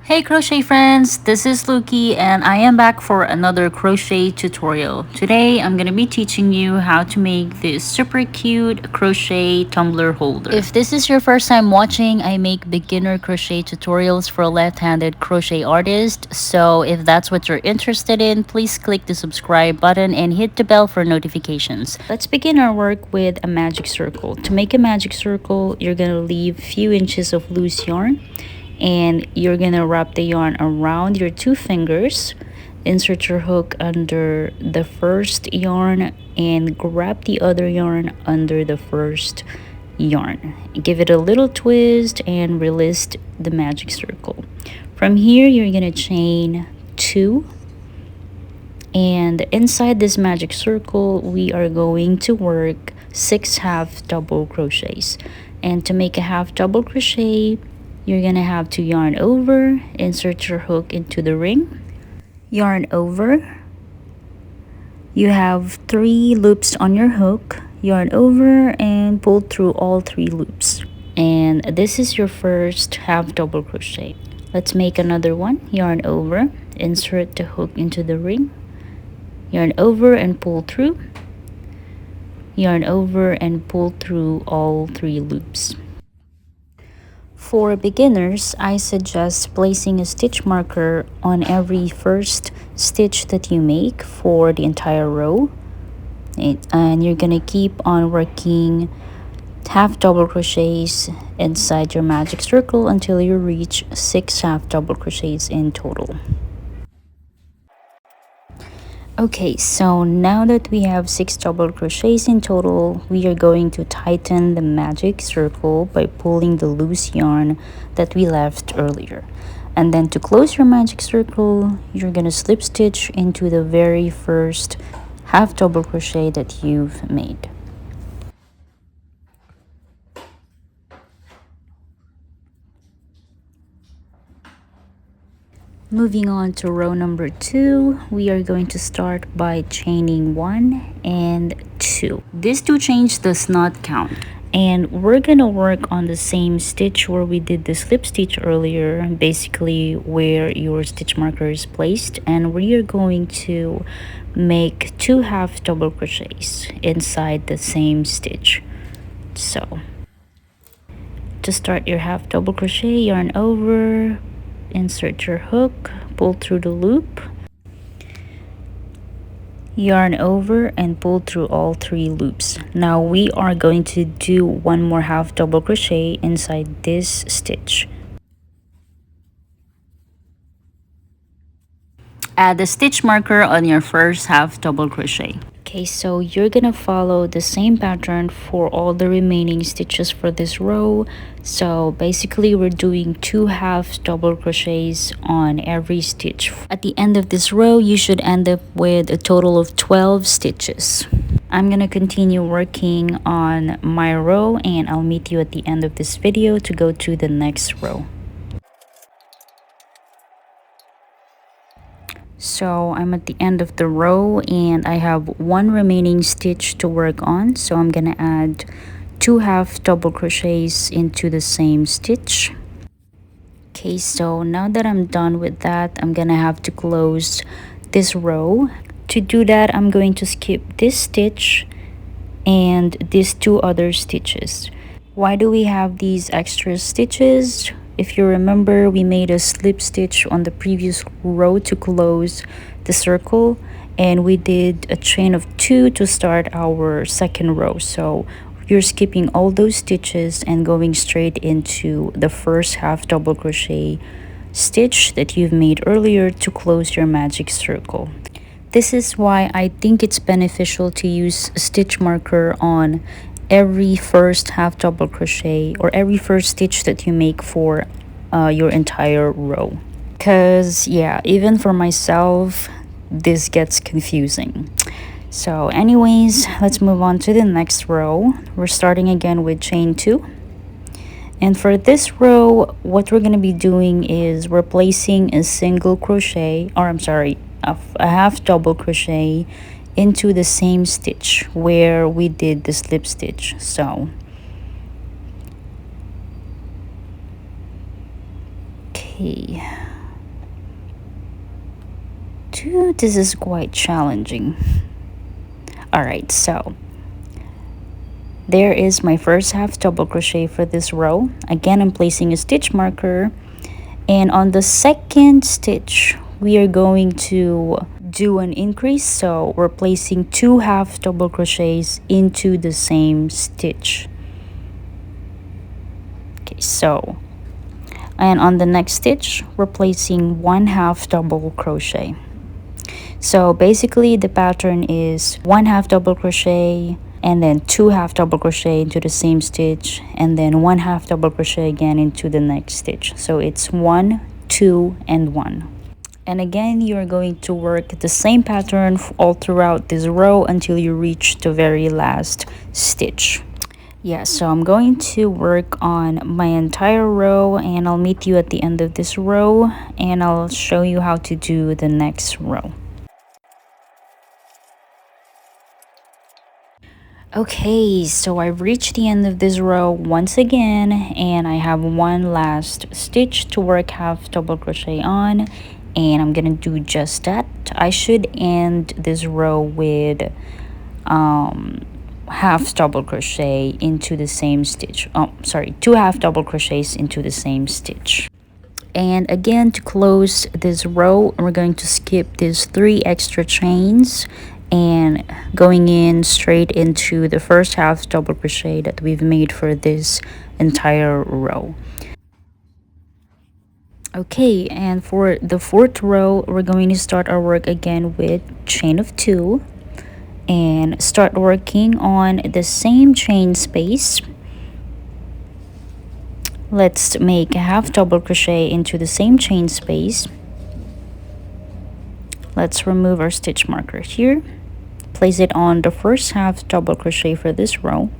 Hey crochet friends, this is Luki and I am back for another crochet tutorial. Today I'm going to be teaching you how to make this super cute crochet tumbler holder. If this is your first time watching, I make beginner crochet tutorials for left-handed crochet artists. So if that's what you're interested in, please click the subscribe button and hit the bell for notifications. Let's begin our work with a magic circle. To make a magic circle, you're going to leave a few inches of loose yarn and you're gonna wrap the yarn around your two fingers. Insert your hook under the first yarn and grab the other yarn under the first yarn. Give it a little twist and release the magic circle. From here you're gonna chain 2, and inside this magic circle we are going to work 6 half double crochets. And to make a half double crochet, you're gonna have to yarn over, insert your hook into the ring, yarn over. You have 3 loops on your hook, yarn over and pull through all 3 loops. And this is your first half double crochet. Let's make another one. Yarn over, insert the hook into the ring, yarn over and pull through, yarn over and pull through all 3 loops. For beginners, I suggest placing a stitch marker on every first stitch that you make for the entire row. And you're gonna keep on working half double crochets inside your magic circle until you reach 6 half double crochets in total. Okay, so now that we have 6 double crochets in total, we are going to tighten the magic circle by pulling the loose yarn that we left earlier. And then to close your magic circle, you're gonna slip stitch into the very first half double crochet that you've made. Moving on to row number 2, we are going to start by chaining 1 and 2. This 2 chains does not count. And we're gonna work on the same stitch where we did the slip stitch earlier, basically where your stitch marker is placed, and we are going to make 2 half double crochets inside the same stitch. So to start your half double crochet, yarn over, insert your hook, pull through the loop, yarn over and pull through all 3 loops. Now we are going to do one more half double crochet inside this stitch. Add the stitch marker on your first half double crochet. Okay, so you're gonna follow the same pattern for all the remaining stitches for this row. So basically we're doing 2 half double crochets on every stitch. At the end of this row, you should end up with a total of 12 stitches. I'm gonna continue working on my row and I'll meet you at the end of this video to go to the next row. So I'm at the end of the row and I have 1 remaining stitch to work on, so I'm gonna add 2 half double crochets into the same stitch. Okay, so now that I'm done with that, I'm gonna have to close this row. To do that, I'm going to skip this stitch and these 2 other stitches. Why do we have these extra stitches? If you remember, we made a slip stitch on the previous row to close the circle, and we did a chain of 2 to start our second row. So you're skipping all those stitches and going straight into the first half double crochet stitch that you've made earlier to close your magic circle. This is why I think it's beneficial to use a stitch marker on every first half double crochet or every first stitch that you make for your entire row, because yeah, even for myself this gets confusing. So anyways, let's move on to the next row. We're starting again with chain 2, and for this row what we're going to be doing is we're placing a single crochet, or I'm sorry, a half double crochet into the same stitch where we did the slip stitch. So okay, Phew, this is quite challenging. Alright, so there is my first half double crochet for this row. Again, I'm placing a stitch marker, and on the second stitch we are going to do an increase, so we're placing 2 half double crochets into the same stitch. Okay, so, and on the next stitch we're placing 1 half double crochet. So basically the pattern is 1 half double crochet and then 2 half double crochet into the same stitch, and then 1 half double crochet again into the next stitch. So it's 1, 2, and 1. And again, you're going to work the same pattern all throughout this row until you reach the very last stitch. Yeah, so I'm going to work on my entire row, and I'll meet you at the end of this row and I'll show you how to do the next row. Okay, so I've reached the end of this row once again, and I have one last stitch to work half double crochet on, and I'm gonna do just that. I should end this row with half double crochet into the same stitch. Oh, sorry, 2 half double crochets into the same stitch. And again, to close this row, we're going to skip these 3 extra chains and going in straight into the first half double crochet that we've made for this entire row. Okay, and for the 4th row, we're going to start our work again with chain of 2 and start working on the same chain space. Let's make a half double crochet into the same chain space. Let's remove our stitch marker here. Place it on the first half double crochet for this row,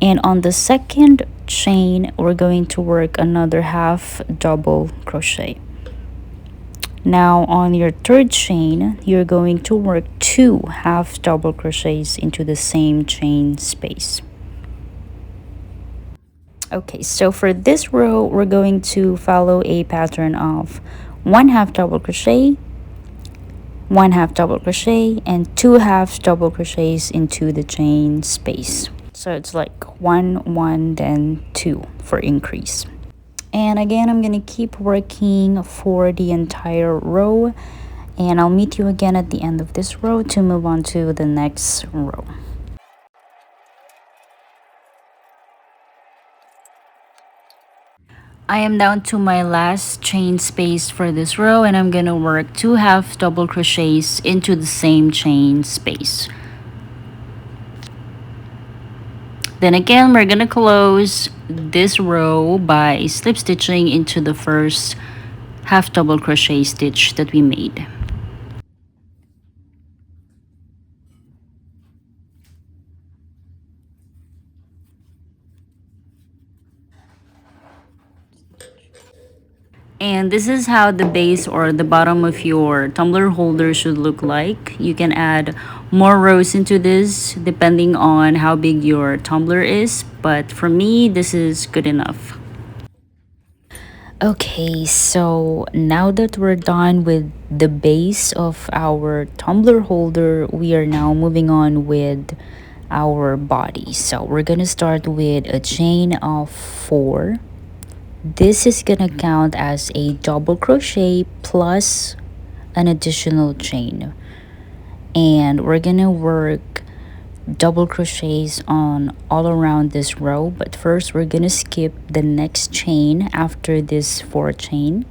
and on the second chain we're going to work another half double crochet. Now on your 3rd chain you're going to work 2 half double crochets into the same chain space. Okay, so for this row we're going to follow a pattern of 1 half double crochet, 1 half double crochet, and 2 half double crochets into the chain space. So it's like 1, 1, then 2 for increase. And again, I'm gonna keep working for the entire row, and I'll meet you again at the end of this row to move on to the next row. I am down to my last chain space for this row, and I'm gonna work 2 half double crochets into the same chain space. Then again, we're gonna close this row by slip stitching into the first half double crochet stitch that we made. And this is how the base or the bottom of your tumbler holder should look like. You can add more rows into this depending on how big your tumbler is, but for me this is good enough. Okay, so now that we're done with the base of our tumbler holder, we are now moving on with our body. So we're gonna start with a chain of 4. This is gonna count as a double crochet plus an additional chain, and we're gonna work double crochets on all around this row, but first we're gonna skip the next chain after this 4 chain,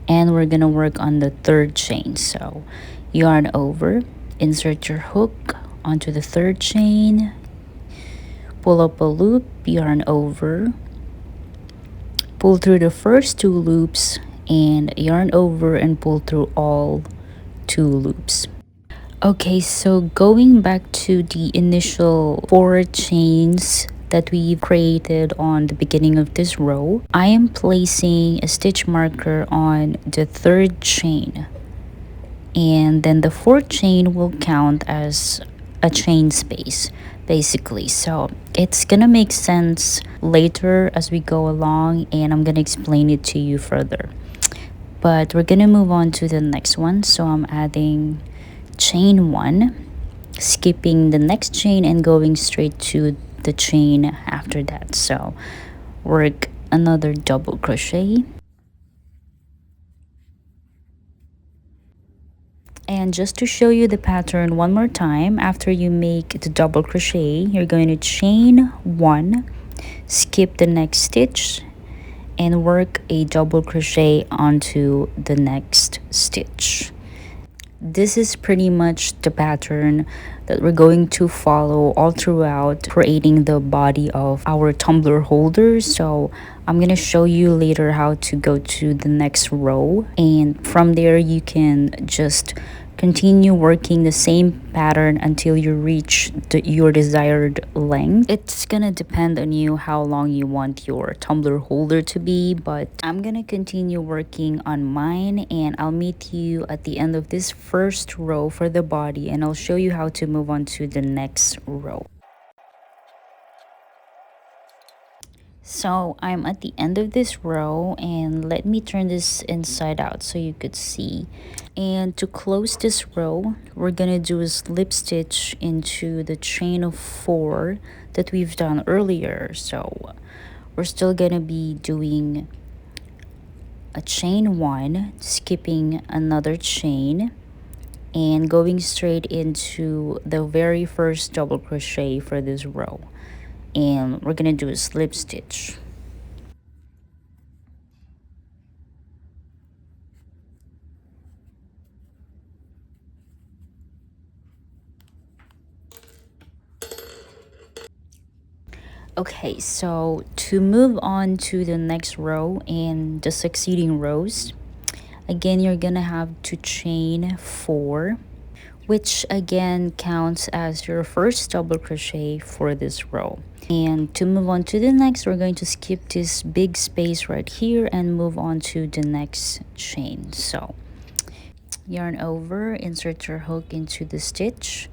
and we're gonna work on the 3rd chain. So yarn over, insert your hook onto the 3rd chain, pull up a loop, yarn over, pull through the first 2 loops, and yarn over and pull through all 2 loops. Okay, so going back to the initial 4 chains that we created on the beginning of this row, I am placing a stitch marker on the 3rd chain, and then the 4th chain will count as a chain space basically. So it's gonna make sense later as we go along, and I'm gonna explain it to you further. but we're gonna move on to the next one. So I'm adding chain 1, skipping the next chain and going straight to the chain after that. So work another double crochet. And just to show you the pattern one more time, after you make the double crochet, you're going to chain 1, skip the next stitch, and work a double crochet onto the next stitch. This is pretty much the pattern that we're going to follow all throughout creating the body of our tumbler holder. So I'm going to show you later how to go to the next row, and from there you can just continue working the same pattern until you reach your desired length. It's gonna depend on you how long you want your tumbler holder to be, but I'm gonna continue working on mine, and I'll meet you at the end of this first row for the body, and I'll show you how to move on to the next row. So I'm at the end of this row, and let me turn this inside out so you could see. And to close this row, we're gonna do a slip stitch into the chain of 4 that we've done earlier. So we're still gonna be doing a chain 1, skipping another chain, and going straight into the very first double crochet for this row. And we're gonna do a slip stitch. Okay, so to move on to the next row and the succeeding rows, again you're gonna have to chain 4, which again counts as your first double crochet for this row. And to move on to the next, we're going to skip this big space right here and move on to the next chain. So yarn over, insert your hook into the stitch,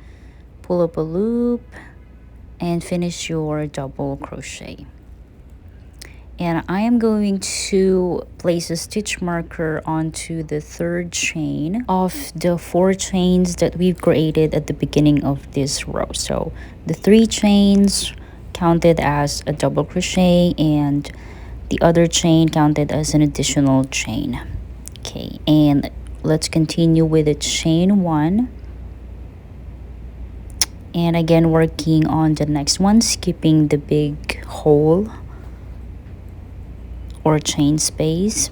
pull up a loop, and finish your double crochet. And I am going to place a stitch marker onto the 3rd chain of the 4 chains that we've created at the beginning of this row. So the 3 chains counted as a double crochet, and the other chain counted as an additional chain. Okay, and let's continue with the chain 1. And again, working on the next one, skipping the big hole or chain space.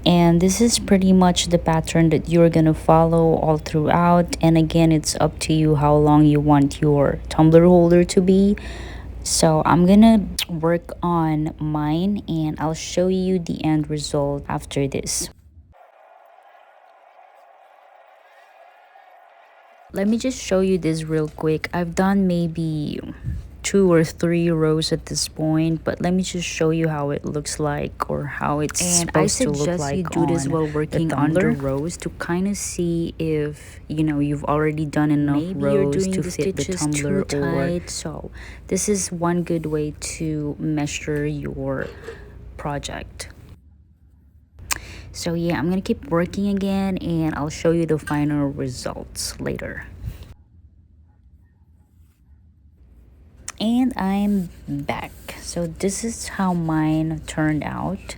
And this is pretty much the pattern that you're gonna follow all throughout. And again, it's up to you how long you want your tumbler holder to be. So I'm gonna work on mine, and I'll show you the end result after this. Let me just show you this real quick. I've done maybe 2 or 3 rows at this point, but let me just show you how it looks like, or how it's supposed to look like. You do this while working on the rows to kind of see if you've already done enough rows to fit the tumbler or so. This is one good way to measure your project. So yeah, I'm gonna keep working again, and I'll show you the final results later. And I'm back. So this is how mine turned out.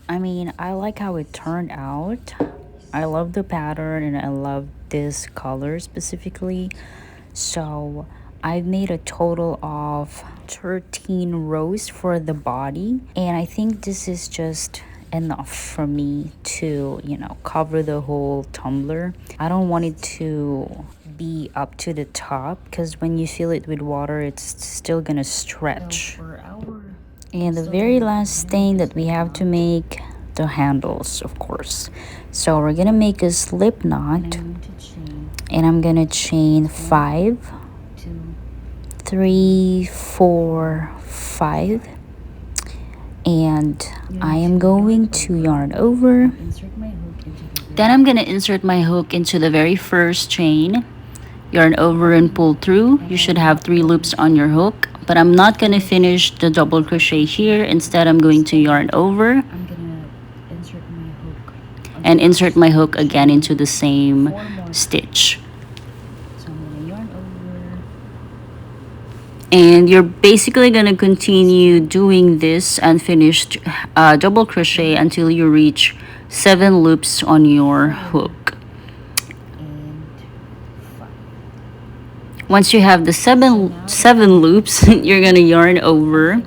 I mean, I like how it turned out. I love the pattern, and I love this color specifically. So I've made a total of 13 rows for the body, and I think this is just enough for me to cover the whole tumbler. I don't want it to be up to the top, because when you fill it with water, it's still gonna stretch. And the very last thing that we have to make, the handles, of course. So we're gonna make a slip knot, and I'm gonna chain 5, 3, 4, 5, and I am going to yarn over. Then I'm gonna insert my hook into the very first chain, yarn over and pull through. You should have 3 loops on your hook, but I'm not gonna finish the double crochet here. Instead, I'm going to yarn over, and insert my hook again into the same stitch. And you're basically gonna continue doing this unfinished double crochet until you reach 7 loops on your hook. Once you have the seven loops, you're gonna yarn over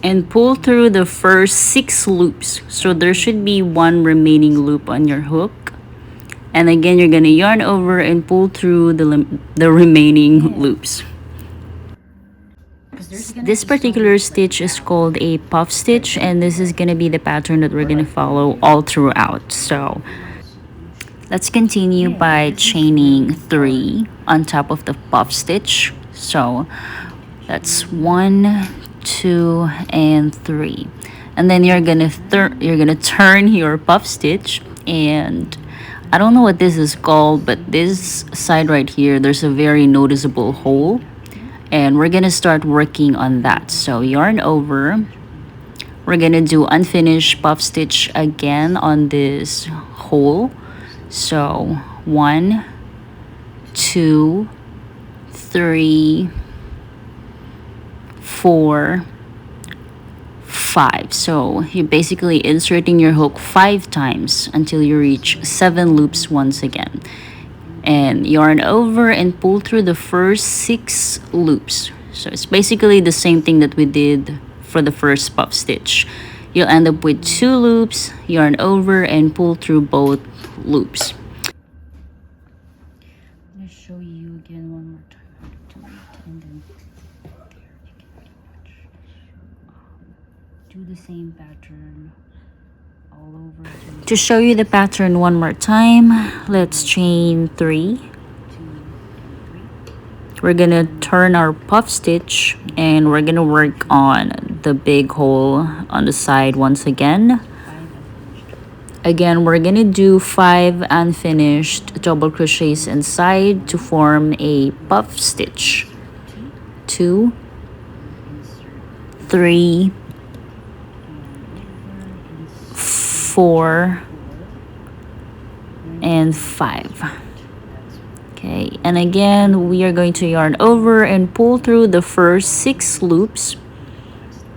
and pull through the first 6 loops. So there should be 1 remaining loop on your hook. And again, you're gonna yarn over and pull through the remaining loops. This particular stitch is called a puff stitch, and this is gonna be the pattern that we're gonna follow all throughout. So let's continue by chaining 3 on top of the puff stitch. So that's 1, 2, and 3. And then you're gonna turn your puff stitch, and I don't know what this is called, but this side right here, there's a very noticeable hole, and we're gonna start working on that. So yarn over, we're gonna do unfinished puff stitch again on this hole. So 1, 2, 3, 4, 5. So you're basically inserting your hook 5 times until you reach 7 loops once again. And yarn over and pull through the first 6 loops. So it's basically the same thing that we did for the first puff stitch. You'll end up with 2 loops, yarn over and pull through both loops. I'm going to show you again one more time how to do it, and then do the same pattern all over. To show you the pattern one more time, let's chain 3. We're gonna turn our puff stitch and we're gonna work on the big hole on the side once again. Again, we're gonna do 5 unfinished double crochets inside to form a puff stitch. 2, 3, 4, and 5. Okay, and again we are going to yarn over and pull through the first 6 loops.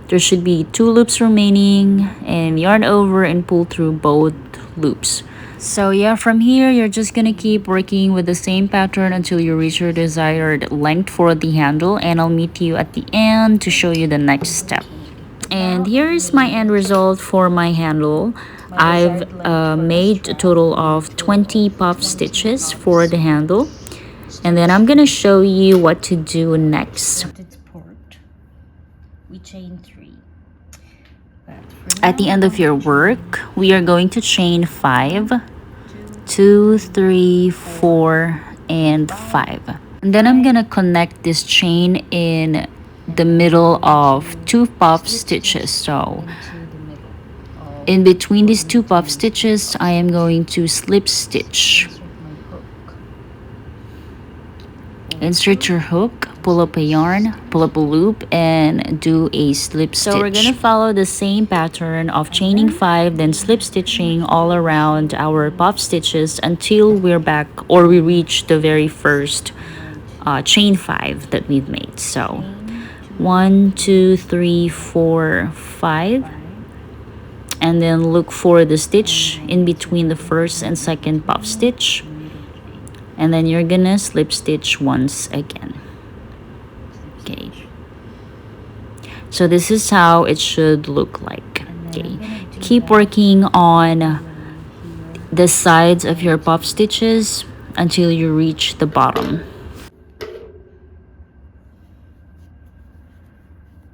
There should be 2 loops remaining, and yarn over and pull through both loops. So yeah, from here you're just gonna keep working with the same pattern until you reach your desired length for the handle, and I'll meet you at the end to show you the next step. And here is my end result for my handle. I've made a total of 20 puff stitches for the handle, and then I'm gonna show you what to do next. We chain 3. At the end of your work, we are going to chain 5, 2, 3, 4, and 5. And then I'm gonna connect this chain in the middle of 2 puff stitches. So in between these 2 puff stitches, I am going to slip stitch. Insert your hook, pull up a yarn, pull up a loop, and do a slip stitch. So we're gonna follow the same pattern of chaining 5, then slip stitching all around our puff stitches until we're back, or we reach the very first chain 5 that we've made. So 1, 2, 3, 4, 5. And then look for the stitch in between the first and second puff stitch, and then you're gonna slip stitch once again. Okay, so this is how it should look like. Okay, keep working on the sides of your puff stitches until you reach the bottom.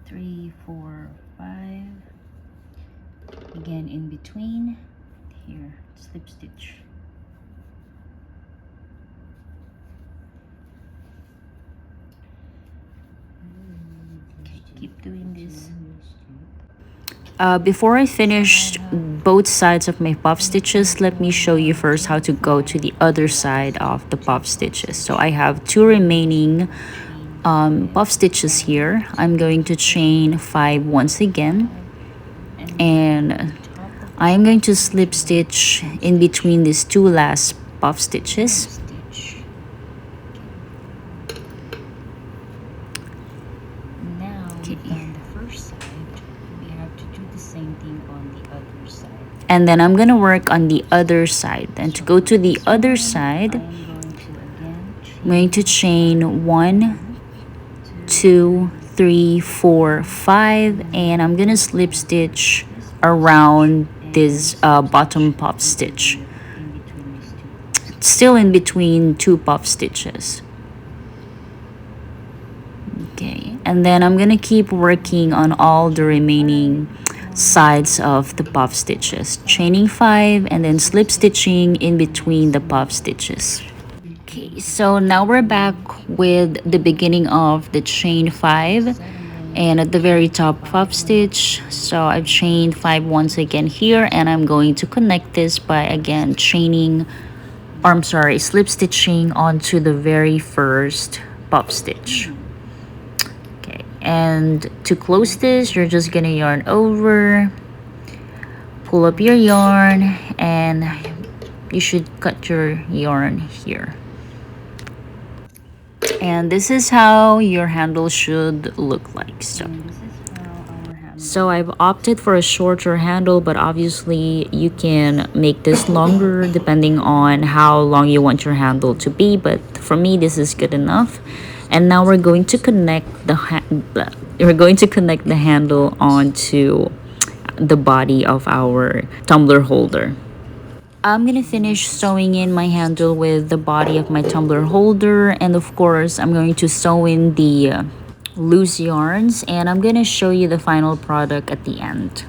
3, 4, 5. Again, in between here, slip stitch. Okay, keep doing this. Before I finish both sides of my puff stitches, let me show you first how to go to the other side of the puff stitches. So I have 2 remaining puff stitches here. I'm going to chain 5 once again. And I am going to slip stitch in between these two last puff stitches. And then I'm gonna work on the other side. And to go to the other side, I'm going to chain 1, 2, 3, 4, 5, and I'm gonna slip stitch around this bottom puff stitch, still in between two puff stitches. Okay, and then I'm gonna keep working on all the remaining sides of the puff stitches, chaining 5 and then slip stitching in between the puff stitches. Okay, so now we're back with the beginning of the chain 5 and at the very top puff stitch. So I've chained 5 once again here, and I'm going to connect this by again chaining, or I'm sorry, slip stitching onto the very first puff stitch. And to close this, you're just gonna yarn over, pull up your yarn, and you should cut your yarn here. And this is how your handle should look like. So I've opted for a shorter handle, but obviously you can make this longer depending on how long you want your handle to be, but for me this is good enough. And now we're going to connect the handle onto the body of our tumbler holder. I'm gonna finish sewing in my handle with the body of my tumbler holder, and of course I'm going to sew in the loose yarns, and I'm gonna show you the final product at the end.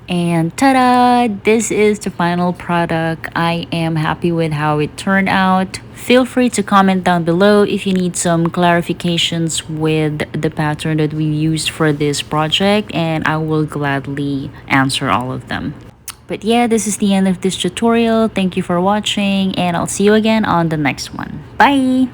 And ta-da! This is the final product. I am happy with how it turned out. Feel free to comment down below if you need some clarifications with the pattern that we used for this project, and I will gladly answer all of them. But yeah, this is the end of this tutorial. Thank you for watching, and I'll see you again on the next one. Bye!